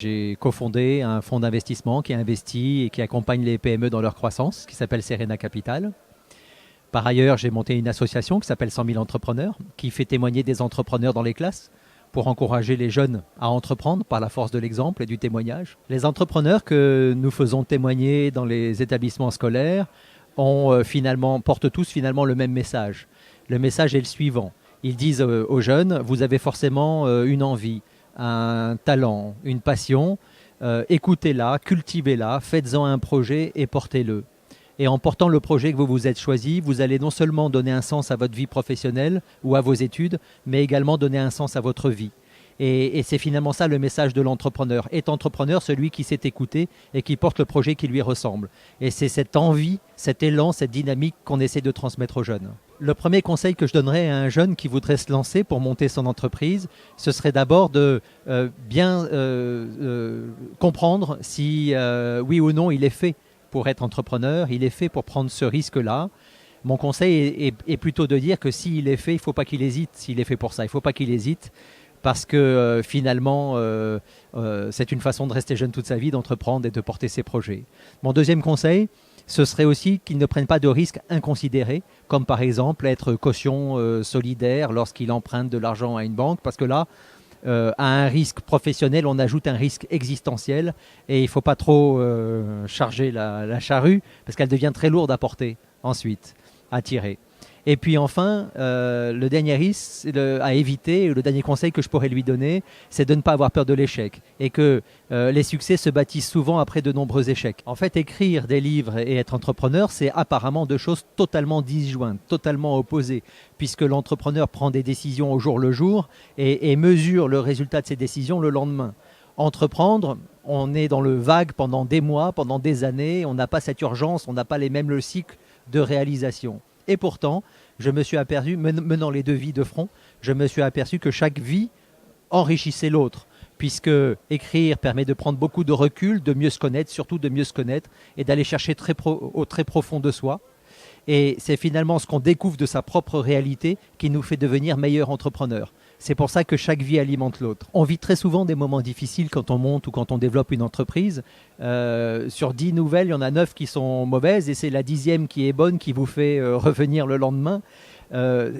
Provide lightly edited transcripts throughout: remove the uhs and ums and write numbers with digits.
J'ai cofondé un fonds d'investissement qui investit et qui accompagne les PME dans leur croissance, qui s'appelle Serena Capital. Par ailleurs, j'ai monté une association qui s'appelle 100 000 entrepreneurs, qui fait témoigner des entrepreneurs dans les classes pour encourager les jeunes à entreprendre par la force de l'exemple et du témoignage. Les entrepreneurs que nous faisons témoigner dans les établissements scolaires portent tous finalement le même message. Le message est le suivant. Ils disent aux jeunes, vous avez forcément une envie, un talent, une passion, écoutez-la, cultivez-la, faites-en un projet et portez-le. Et en portant le projet que vous vous êtes choisi, vous allez non seulement donner un sens à votre vie professionnelle ou à vos études, mais également donner un sens à votre vie. Et c'est finalement ça le message de l'entrepreneur. Est entrepreneur celui qui sait écouter et qui porte le projet qui lui ressemble. Et c'est cette envie, cet élan, cette dynamique qu'on essaie de transmettre aux jeunes. Le premier conseil que je donnerais à un jeune qui voudrait se lancer pour monter son entreprise, ce serait d'abord de bien comprendre si oui ou non il est fait pour être entrepreneur, il est fait pour prendre ce risque-là. Mon conseil est plutôt de dire que s'il est fait, il ne faut pas qu'il hésite. S'il est fait pour ça, il ne faut pas qu'il hésite parce que finalement, c'est une façon de rester jeune toute sa vie, d'entreprendre et de porter ses projets. Mon deuxième conseil, ce serait aussi qu'il ne prenne pas de risques inconsidérés, comme par exemple être caution solidaire lorsqu'il emprunte de l'argent à une banque, parce que là, à un risque professionnel, on ajoute un risque existentiel et il ne faut pas trop charger la charrue parce qu'elle devient très lourde à porter ensuite, à tirer. Et puis enfin, le dernier risque à éviter, le dernier conseil que je pourrais lui donner, c'est de ne pas avoir peur de l'échec et que les succès se bâtissent souvent après de nombreux échecs. En fait, écrire des livres et être entrepreneur, c'est apparemment deux choses totalement disjointes, totalement opposées, puisque l'entrepreneur prend des décisions au jour le jour et mesure le résultat de ses décisions le lendemain. Entreprendre, on est dans le vague pendant des mois, pendant des années, on n'a pas cette urgence, on n'a pas les mêmes cycles de réalisation. Et pourtant, je me suis aperçu, menant les deux vies de front, je me suis aperçu que chaque vie enrichissait l'autre, puisque écrire permet de prendre beaucoup de recul, de mieux se connaître, surtout de mieux se connaître, et d'aller chercher au très profond de soi. Et c'est finalement ce qu'on découvre de sa propre réalité qui nous fait devenir meilleurs entrepreneurs. C'est pour ça que chaque vie alimente l'autre. On vit très souvent des moments difficiles quand on monte ou quand on développe une entreprise. Sur 10 nouvelles, il y en a 9 qui sont mauvaises et c'est la 10e qui est bonne qui vous fait revenir le lendemain.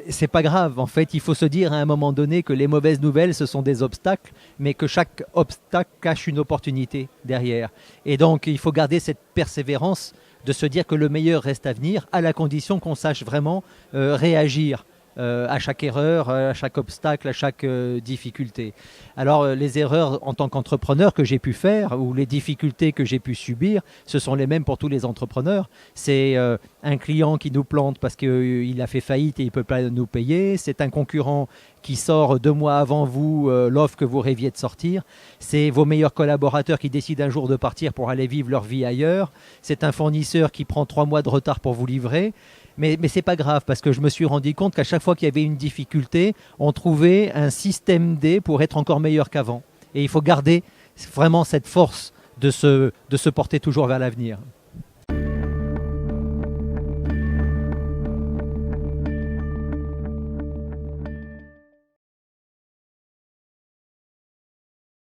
C'est pas grave. En fait, il faut se dire à un moment donné que les mauvaises nouvelles, ce sont des obstacles, mais que chaque obstacle cache une opportunité derrière. Et donc, il faut garder cette persévérance de se dire que le meilleur reste à venir, à la condition qu'on sache vraiment réagir à chaque erreur, à chaque obstacle, à chaque difficulté. Alors les erreurs en tant qu'entrepreneur que j'ai pu faire ou les difficultés que j'ai pu subir, ce sont les mêmes pour tous les entrepreneurs. C'est un client qui nous plante parce qu'il a fait faillite et il ne peut pas nous payer. C'est un concurrent qui sort 2 mois avant vous l'offre que vous rêviez de sortir. C'est vos meilleurs collaborateurs qui décident un jour de partir pour aller vivre leur vie ailleurs. C'est un fournisseur qui prend 3 mois de retard pour vous livrer. Mais ce n'est pas grave parce que je me suis rendu compte qu'à chaque fois qu'il y avait une difficulté, on trouvait un système D pour être encore meilleur qu'avant. Et il faut garder vraiment cette force de se porter toujours vers l'avenir.